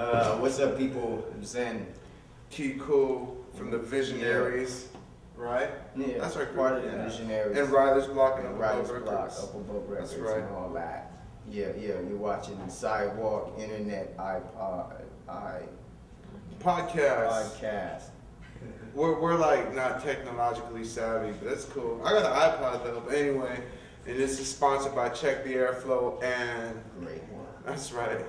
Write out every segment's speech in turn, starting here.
What's up, people? I'm saying Key Cool from the Visionaries, right? Yeah, that's our part of group, the yeah. Visionaries. And Riders Block and Riders Up Above Block, Records. Up Above Records, That's right. and all that. Yeah, you're watching Sidewalk, Internet, podcast. We're like not technologically savvy, but that's cool. I got an iPod though, but anyway, and this is sponsored by Check the Airflow and GreyOne. that's right.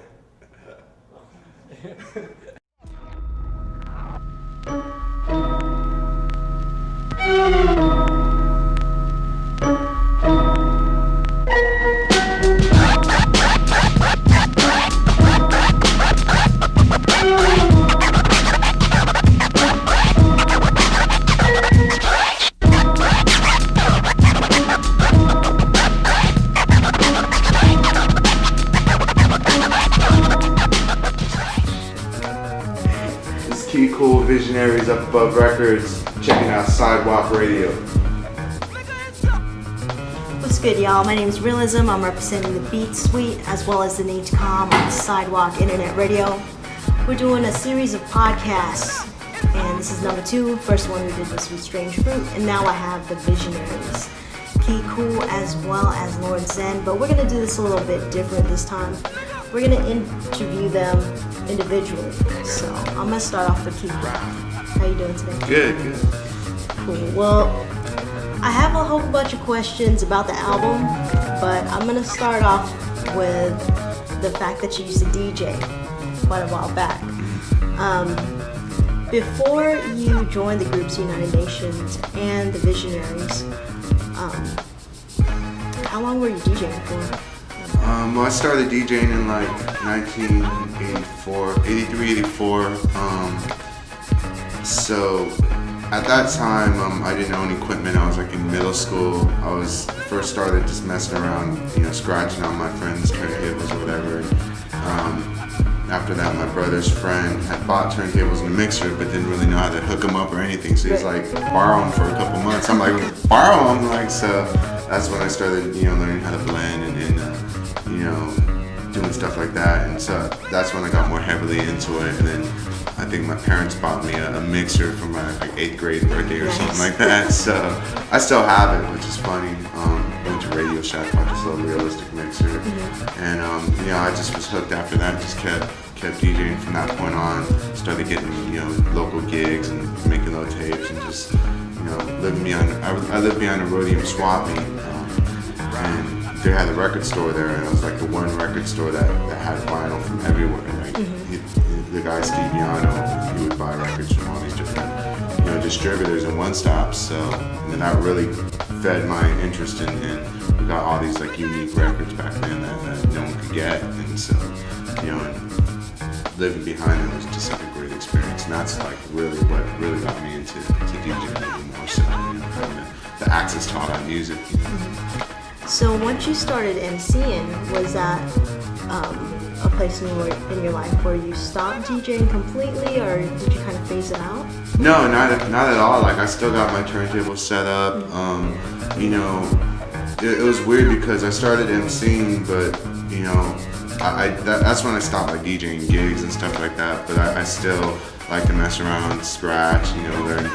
Key Cool, Visionaries, Up Above Records, checking out Sidewalk Radio. What's good, y'all? My name is Realism. I'm representing the Beat Suite as well as the NATECOM on Sidewalk Internet Radio. We're doing a series of podcasts, and this is number 2. First one we did was with Strange Fruit, and now I have the Visionaries, Key Cool as well as Lauren Zen. But we're gonna do this a little bit different this time. We're gonna interview them individually. So I'm gonna start off with Key Cool. How you doing today? Good. Cool. Well, I have a whole bunch of questions about the album, but I'm gonna start off with the fact that you used to DJ quite a while back. Before you joined the groups United Nations and the Visionaries, how long were you DJing for? Well, I started DJing in like 1984, 83, 84. So at that time, I didn't own equipment. I was like in middle school. I was first started just messing around, scratching on my friends' turntables or whatever. After that, my brother's friend had bought turntables and a mixer, but didn't really know how to hook them up or anything. So he's like, borrow them for a couple months. I'm like, borrow them? Like, so that's when I started, learning how to blend and doing stuff like that. And so that's when I got more heavily into it. And then I think my parents bought me a mixer for my 8th grade birthday or something like that. So I still have it, which is funny. Went to Radio Shack, bought this little realistic mixer. And I just was hooked after that, just kept DJing from that point on. Started getting, local gigs and making little tapes and just, living behind, I lived behind a Rhodium swap meet. And they had a record store there, and it was like the one record store that had vinyl from everywhere. Like the guy Steve DeAnte, he would buy records from all these different, distributors and one-stops. So that really fed my interest in we got all these like unique records back then that no one could get, and so and living behind it was just like a great experience. And that's like really what really got me into DJing even more so, having the access to all that music. So once you started MCing, was that a place in your life where you stopped DJing completely, or did you kind of phase it out? No, not at all. Like I still got my turntable set up. It was weird because I started MCing, but that's when I stopped like DJing gigs and stuff like that. But I still like to mess around, scratch, learn.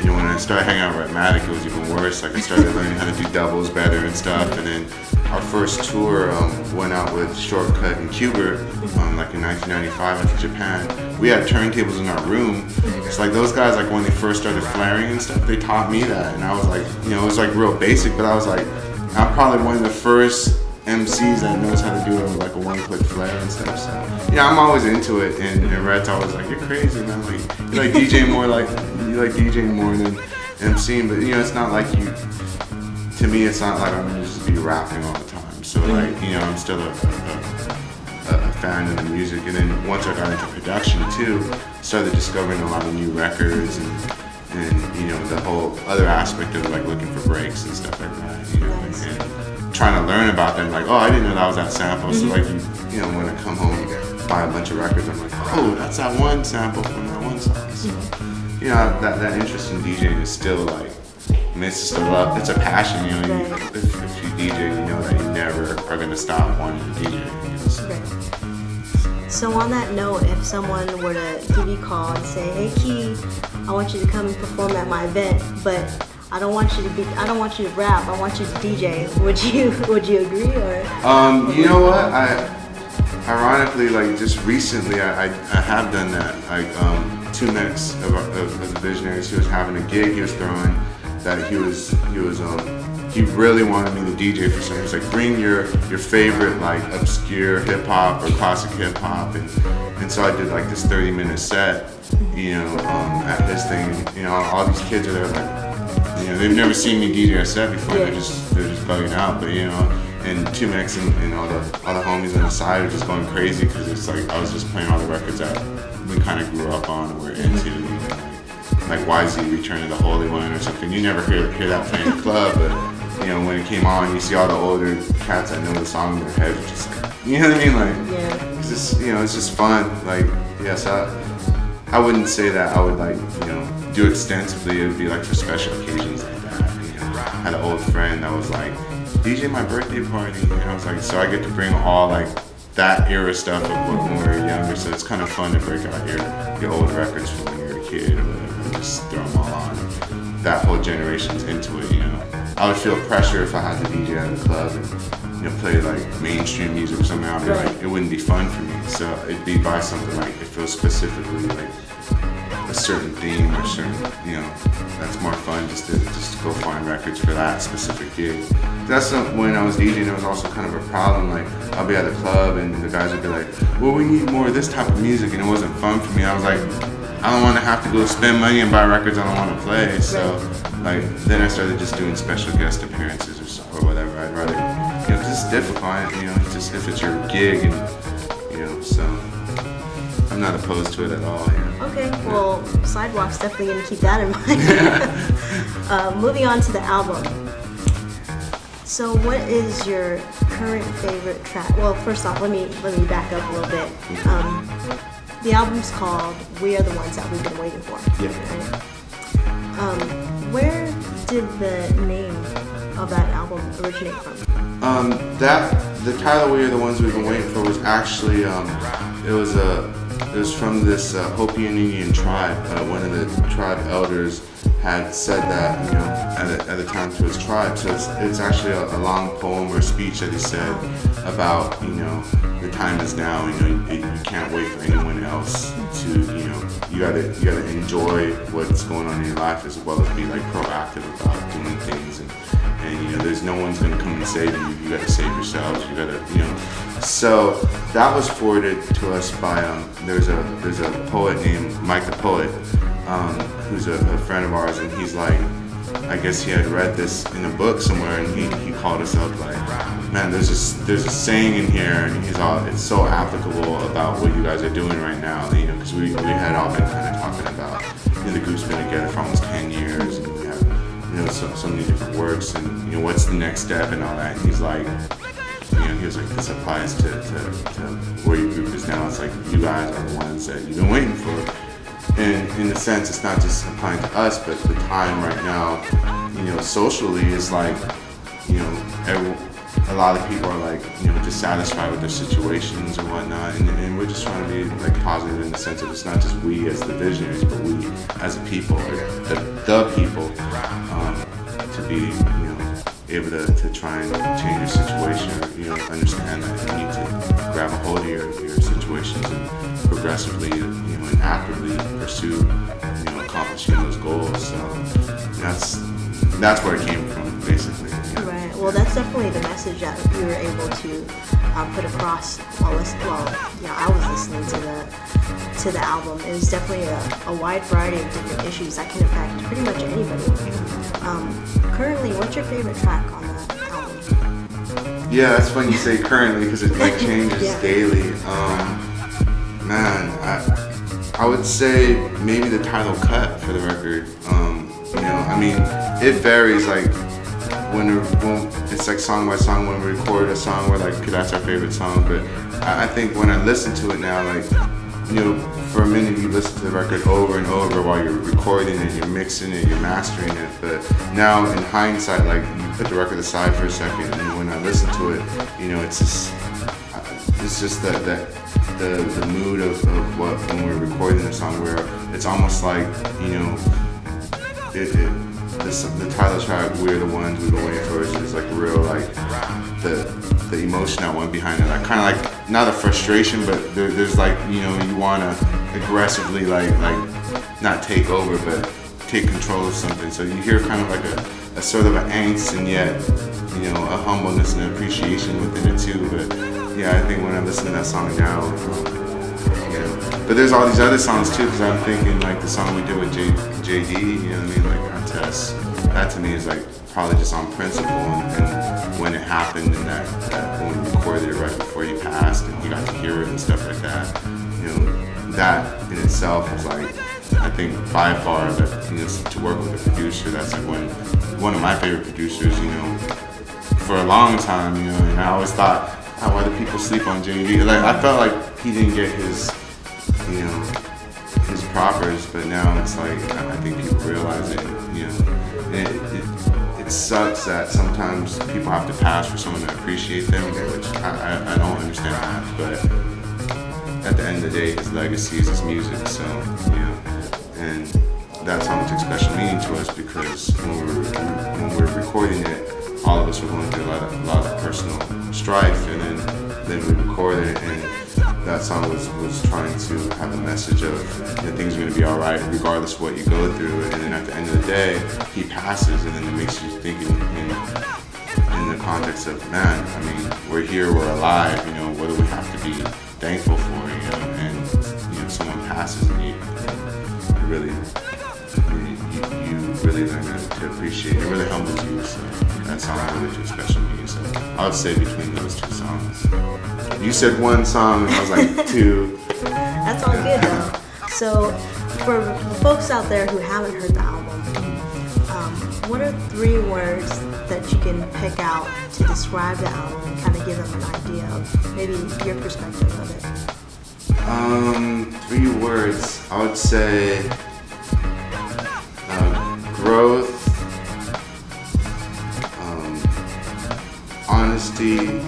When I started hanging out with Matic, it was even worse. Like I started learning how to do doubles better and stuff. And then our first tour went out with Shortcut and Qbert, like in 1995 into Japan. We had turntables in our room. It's like those guys, like when they first started flaring and stuff, they taught me that. And I was like, it was like real basic, but I was like, I'm probably one of the first MCs that knows how to do it with like a one-click flare and stuff. So I'm always into it. And Rhett's always like, you're crazy, man. Like you like DJing more than MCing, but it's not like to me it's not like I'm gonna just be rapping all the time. So like I'm still a fan of the music. And then once I got into production too, started discovering a lot of new records and the whole other aspect of like looking for breaks and stuff like that. And trying to learn about them, like, oh, I didn't know that was that sample. So like when I come home, buy a bunch of records, I'm like, oh, that's that one sample from that one song. So that interest in DJing is still like, it's just a love, it's a passion. If you DJ, you know that you never are gonna stop wanting to DJ. So on that note, if someone were to give you a call and say, "Hey Key, I want you to come and perform at my event, but I don't want you to rap. I want you to DJ." Would you agree or? You know what? Ironically, like just recently, I have done that. Like 2 Mex of the Visionaries, he was having a gig he was throwing that he really wanted me to DJ for something. He's like, bring your favorite like obscure hip hop or classic hip hop, and so I did like this 30-minute set, at his thing. All these kids are there like, they've never seen me DJ a set before. Yeah. They're just bugging out, but and 2 Mex and all the homies on the side are just going crazy because it's like I was just playing all the records that we kind of grew up on and we're into, like YZ, Return of the Holy One or something. You never hear that playing in the club, but when it came on, you see all the older cats that know the song in their heads, just you know what I mean, like Yeah. it's just it's just fun. Like yes, I wouldn't say that I would like do extensively. It would be like for special occasions like that. I had an old friend that was like, DJ my birthday party, and I was like, so I get to bring all like that era stuff of when we were younger, so it's kind of fun to break out your old records from when you were a kid or whatever, and just throw them all on. That whole generation's into it, I would feel pressure if I had to DJ at a club and play like mainstream music or something. I'd be like, it wouldn't be fun for me, so it'd be by something like it feels specifically like a certain theme or certain, that's more fun just to go find records for that specific gig. That's when I was DJing, it was also kind of a problem. Like I'll be at a club and the guys would be like, well, we need more of this type of music, and it wasn't fun for me. I was like, I don't want to have to go spend money and buy records I don't want to play. So like then I started just doing special guest appearances or whatever. I'd rather, because it's difficult, just if it's your gig and so I'm not opposed to it at all. Okay, well, Sidewalk's definitely going to keep that in mind. Moving on to the album. So what is your current favorite track? Well, first off, let me back up a little bit. The album's called We Are the Ones That We've Been Waiting For. Yeah. Right? Where did the name of that album originate from? The title "We Are the Ones We've Been Waiting For" was actually it was from this Hopi and Indian tribe. One of the tribe elders had said that at the time to his tribe. So it's actually a long poem or speech that he said about the time is now. You can't wait for anyone else to you gotta enjoy what's going on in your life as well as be like proactive about doing things and there's no one's gonna come and save you. You gotta save yourselves. You gotta So that was forwarded to us by there's a poet named Mike the Poet, who's a friend of ours, and he's like, I guess he had read this in a book somewhere, and he called us up like, man, there's a saying in here, and it's so applicable about what you guys are doing right now, because we had all been kind of talking about, the group's been together for almost 10 years, and we have so many different works, and what's the next step and all that. And he's like, he was like, this applies to where your group is now. It's like you guys are the ones that you've been waiting for. And in a sense, it's not just applying to us, but the time right now, socially is like, a lot of people are like, dissatisfied with their situations or whatnot, and we're just trying to be like positive in the sense of it's not just we as the visionaries, but we as a people, or the people, to be, able to try and change your situation, or understand that you need to grab a hold of your situations and progressively, and actively pursue, accomplishing those goals. So that's where it came from, basically. Right. Well, that's definitely the message that we were able to put across while listening. I was listening to the album. It was definitely a wide variety of different issues that can affect pretty much anybody. Currently, what's your favorite track on the album? Yeah, that's funny you say currently because it like changes daily. Man, I would say maybe the title cut for the record. It varies. Like when it's like song by song. When we record a song, we're like, okay, that's our favorite song. But I think when I listen to it now, like, for a minute you listen to the record over and over while you're recording it, you're mixing it, you're mastering it. But now in hindsight, like you put the record aside for a second, and when I listen to it, it's just that the mood of what when we're recording the song, where it's almost like, you know, the title track, "We're the Ones We've Been Waiting For," is like real, like the emotion that went behind it. Like kind of like not a frustration, but there's like, you know, you want to aggressively like not take over, but take control of something. So you hear kind of like a sort of an angst, and yet, you know, a humbleness and an appreciation within it too. But yeah, I think when I listen to that song now, you know, but there's all these other songs too, because I'm thinking like the song we did with JD, you know what I mean, like our test. That to me is like probably just on principle, and when it happened, and that when we recorded it right before he passed, and you got to hear it and stuff like that, you know, that in itself was like, I think by far that, you know, to work with a producer, that's like one of my favorite producers, you know, for a long time, you know, and I always thought, why do people sleep on JD? Like I felt like he didn't get his, you know, his propers, but now it's like I think people realize it, you know. It sucks that sometimes people have to pass for someone to appreciate them, which I don't understand that, but at the end of the day, his legacy is his music, so, you know, and that song took special meaning to us because when we're recording it, all of us were going through a lot of personal strife, and then we recorded it, and that song was trying to have a message of, you know, things are going to be all right regardless of what you go through, and then at the end of the day, he passes, and then it makes you think in the context of, man, I mean, we're here, we're alive, you know, what do we have to be thankful for, you know, and, you know, someone passes, and you really learn to appreciate it. It really humbles you, so that song really took special meaning. So I would say between those two songs. You said one song, and I was like two. That's all good though. So for the folks out there who haven't heard the album, what are 3 words that you can pick out to describe the album and kind of give them an idea of maybe your perspective of it? 3 words. I would say growth, honesty,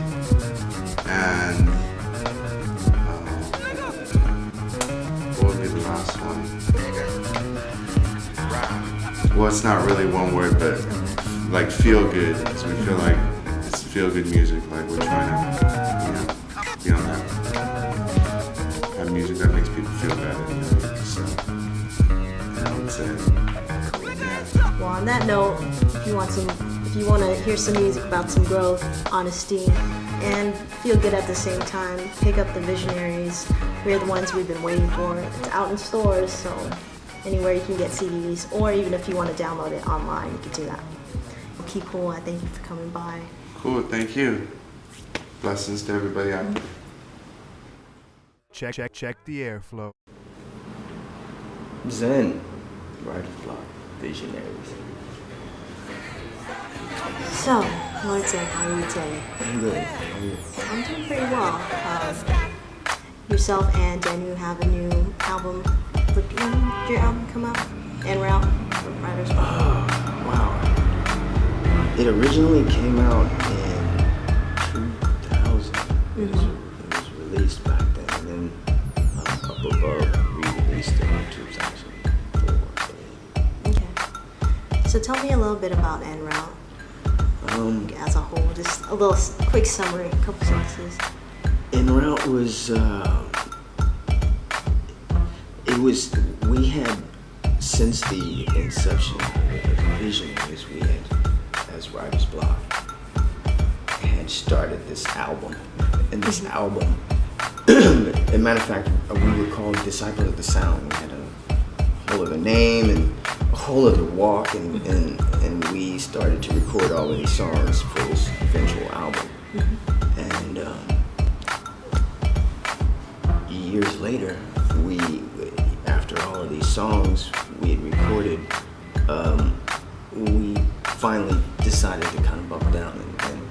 and what would be the last one? Well, it's not really one word, but like feel good, because we feel like it's feel good music. Like we're trying to, you know, be on that, have music that makes people feel better. You know? So I would say, yeah. Well, on that note, if you want to hear some music about some growth, honesty, and feel good at the same time, pick up the Visionaries. We're the Ones We've Been Waiting For. It's out in stores, so anywhere you can get CDs, or even if you want to download it online, you can do that. Okay, cool. I thank you for coming by. Cool, thank you. Blessings to everybody out there. Check the airflow. Zen, writer's block, Visionaries. So, what's up? How are you today? I'm good. How are you? I'm doing pretty well. Yourself and Daniel have a new album. When did your album come out? En route from Writer's Block. Wow. It originally came out in 2000. It was released back then, and then Up Above re-released it in 2004. Okay. So tell me a little bit about En route. As a whole, just a little quick summary, a couple sentences. En route was, we had, since the inception of Visionaries, we had, as Writer's Block, had started this album. And this album, as a matter of fact, we were called Disciple of the Sound. We had a whole other name and a whole other walk, and we started to record all of these songs for this eventual album. And years later, after all of these songs we had recorded, we finally decided to kind of buckle down and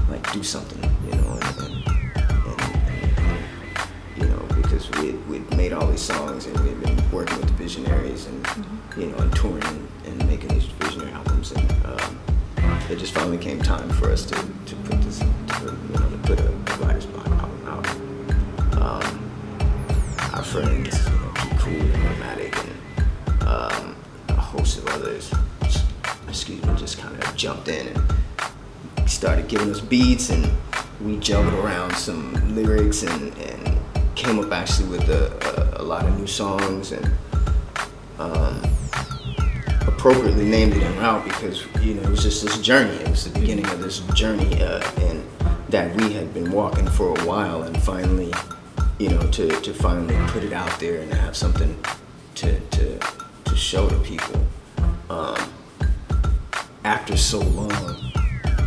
like do something, you know, and you know, because we'd made all these songs and we'd been working with the Visionaries and you know, and touring and making these Visionary albums, and it just finally came time for us to put this, you know, to put a Writer's Block album out. friends, Keep Cool and Dramatic, and a host of others, just kind of jumped in and started giving us beats, and we juggled around some lyrics and came up actually with a lot of new songs, and appropriately named it En Route because it was just this journey. It was the beginning of this journey, and that we had been walking for a while, and finally, to finally put it out there and have something to show to people. After so long,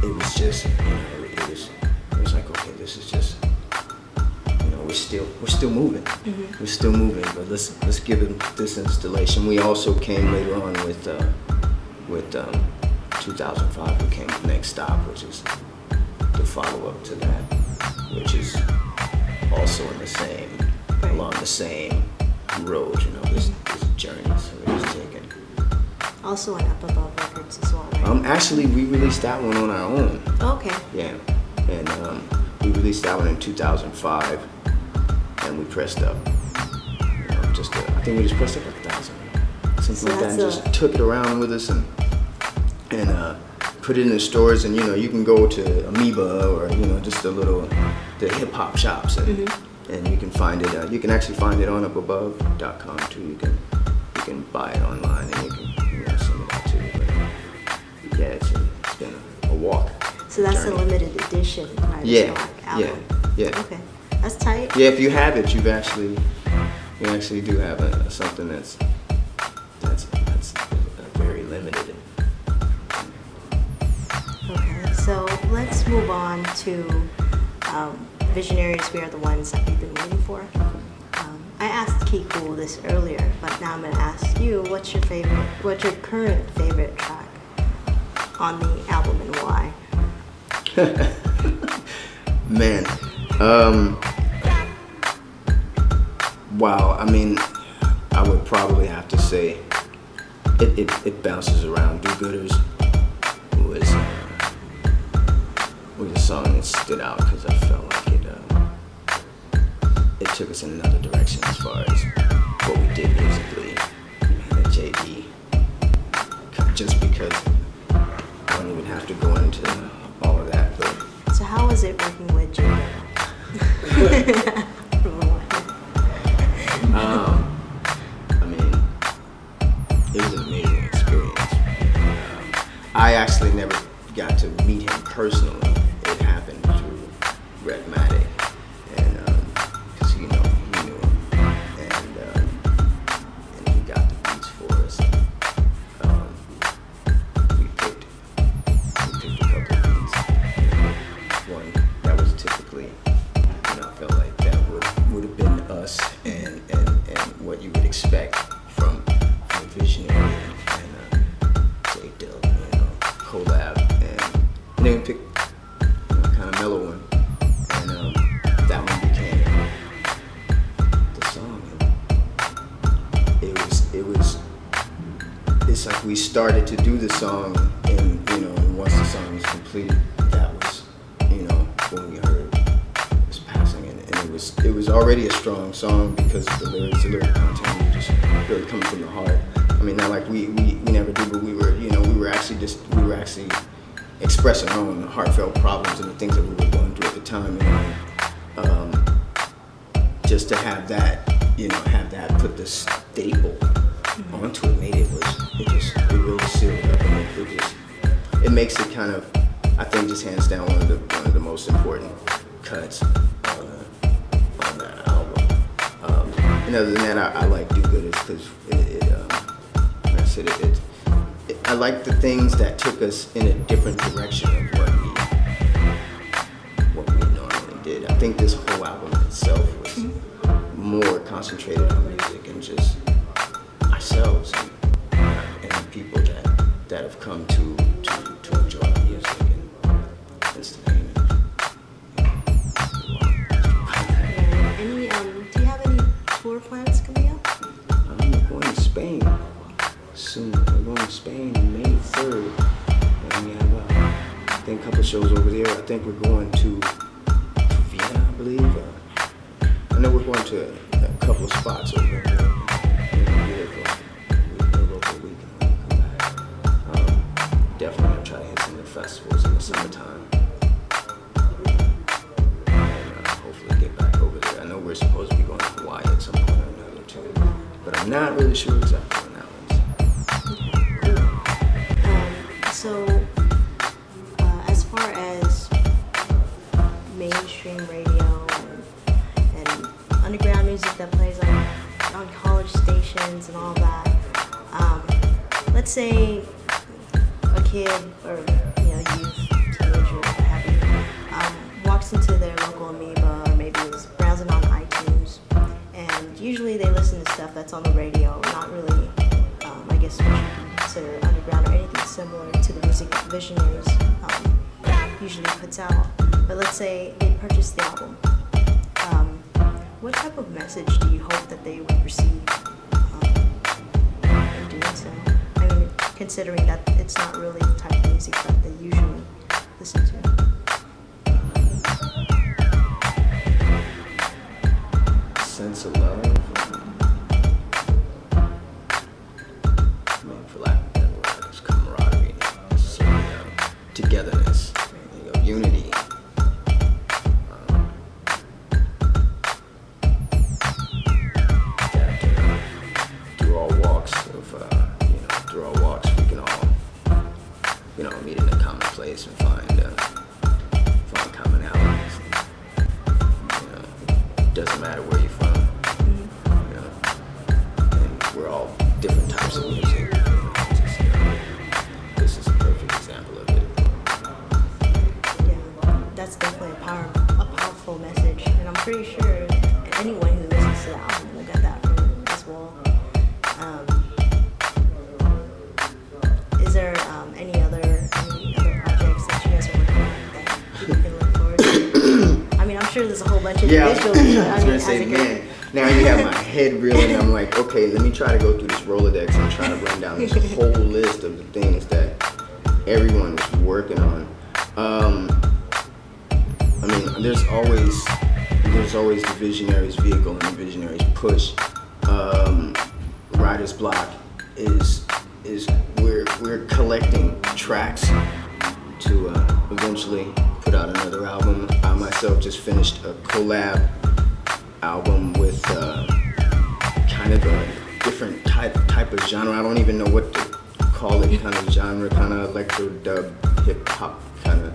it was just it was like, okay, this is just we're still moving. We're still moving, but let's give it this installation. We also came later on with 2005. We came with Next Stop, which is the follow-up to that, which is also along the same road. This journey. So we're just taking. Also on Up Above Records as well, right? Actually, we released that one on our own. Okay. Yeah, and we released that one in 2005, and we pressed up. I think we just pressed up like 1,000, something like that, and just took it around with us and put it in the stores. And you can go to Amoeba or just the hip hop shops, and you can find it. You can actually find it on upabove.com too. You can buy it online, and you can send it out too. But, yeah, it's been a walk. So that's journey. a limited edition Yeah, album. yeah. Okay, that's tight. Yeah, if you have it, you actually do have something that's very limited. Okay, so let's move on to Visionaries. We are the ones that we've been waiting for. I asked Kiku this earlier, but now I'm going to ask you, what's your current favorite track on the album and why? Man, wow. I mean, I would probably have to say it bounces around. Do-Gooders was a song that stood out because I felt like it took us in another direction as far as what we did musically. Man, at JD, just because I don't even have to go into all of that, but. So how was it working with JD? I mean, it was an amazing experience. I actually never got to meet him personally. It happened through Redmatic, and because he knew him, and he got the beats for us. We picked a couple of beats. One that was typically, I felt like that would have been us and what you would expect from Visionary and J Dub, collab, and then we picked kind of mellow one, and that one became the song. And it's like we started to do the song, and once the song was completed, that was when we heard his passing, and it was already a strong song because of the lyric content was just really coming from the heart. I mean, not like we never do, but we were actually expressing our own heartfelt problems and the things that we were going through at the time, just to have that put the staple onto it, made it really sealed it up, and it makes it kind of, I think, just hands down one of the most important cuts on that album. And other than that, I like Do-Gooders because like I said, I like the things that took us in a different direction of what we normally did. I think this whole album itself was more concentrated on music and just ourselves and people that have come to enjoy our music, and that's the name of it. Do you have any tour plans coming up? I'm going to Spain soon. We're going to Spain May 3rd. And we have I think a couple shows over there. I think we're going to Vienna, I believe. I know we're going to a couple of spots over there. We're gonna be there for a local week and then come back. Definitely gonna try to hit some of the festivals in the summertime. And hopefully get back over there. I know we're supposed to be going to Hawaii at some point or another too, but I'm not really sure exactly when that one's. So, as far as mainstream radio and underground music that plays on college stations and all that, let's say a kid or youth, teenager, what have you, walks into their local amoeba or maybe is browsing on iTunes, and usually they listen to stuff that's on the radio, not really, I guess what you can consider underground or anything similar to the music that Visionaries usually puts out. But let's say they purchase the album. What type of message do you hope that they would receive in doing so? I mean, considering that it's not really the type of music that they usually listen to. Sense of love. I mean, for lack of a better word, it's camaraderie, togetherness, unity. Through all walks we can all, meet in a common place and find commonalities. Doesn't matter where you're from, and we're all different types of music. This is a perfect example of it. Yeah, that's definitely a powerful message, and I'm pretty sure anyone who listens to the album will get that from it as well. Is there any other projects that you guys are working on that people can look forward to? I mean, I'm sure there's a whole bunch of individuals. I was gonna say, man, now you have my head reeling. I'm like, okay, let me try to go through this Rolodex and try to run down this whole list of the things that everyone is working on. I mean, there's always the Visionaries vehicle and the Visionaries push. Writer's Block is we're collecting tracks to eventually put out another album. I myself just finished a collab album with kind of a different type of genre. I don't even know what to call it. Kind of genre, kind of electro dub, hip hop kind of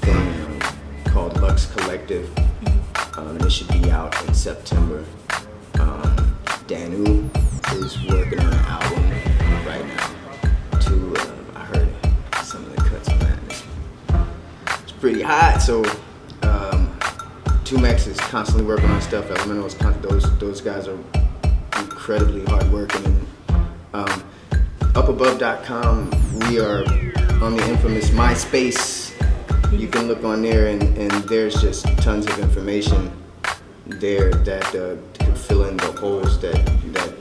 thing called Lux Collective. And it should be out in September. Danu is working on an album right now. I heard some of the cuts on that. It's pretty hot. So 2Max is constantly working on stuff. Elemental's those guys are incredibly hard working. And upabove.com, we are on the infamous MySpace. You can look on there, and there's just tons of information there that could fill in the holes that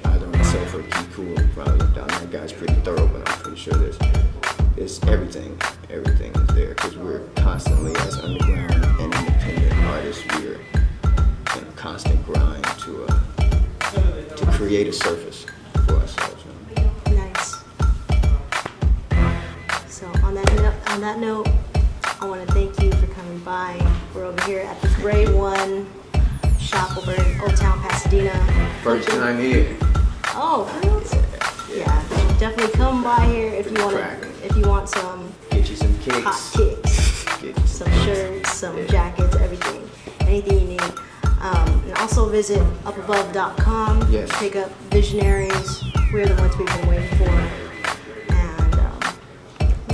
either myself or Kiku will probably look down. That guy's pretty thorough, but I'm pretty sure there's everything is there, because we're constantly, as underground and independent artists, we're in a constant grind to create a surface for ourselves. Nice. So on that note, I want to thank you for coming by. We're over here at the GreyOne shop over in Old Town Pasadena. First time here. Oh, yeah. Definitely come by here if you want some Get you some kicks. hot kicks, some shirts, some jackets, anything you need. And also visit upabove.com. Yes. Pick up Visionaries. We're the ones we've been waiting for.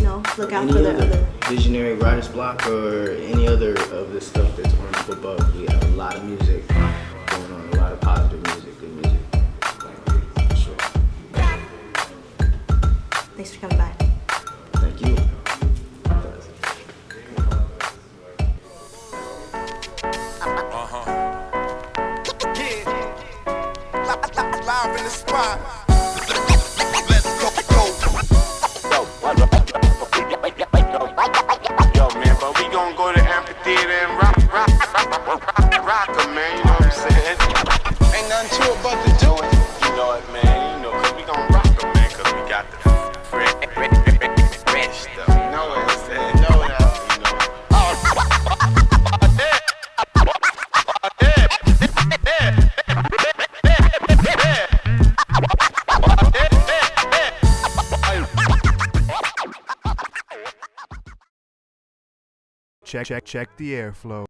And look out for the other Visionary Writer's Block or any other of the stuff that's on Up Above. We have a lot of music going on, a lot of positive music, good music. For sure. Thanks for coming by. Thank you. Live in the spot. Yo, man, but we gon' go to amphitheater and rock 'em. tour about to do it. You know it, man. You know, cause we gon' rock them, man. Cause we got the fresh stuff. You know what I'm saying? You know that. You know. Check the airflow.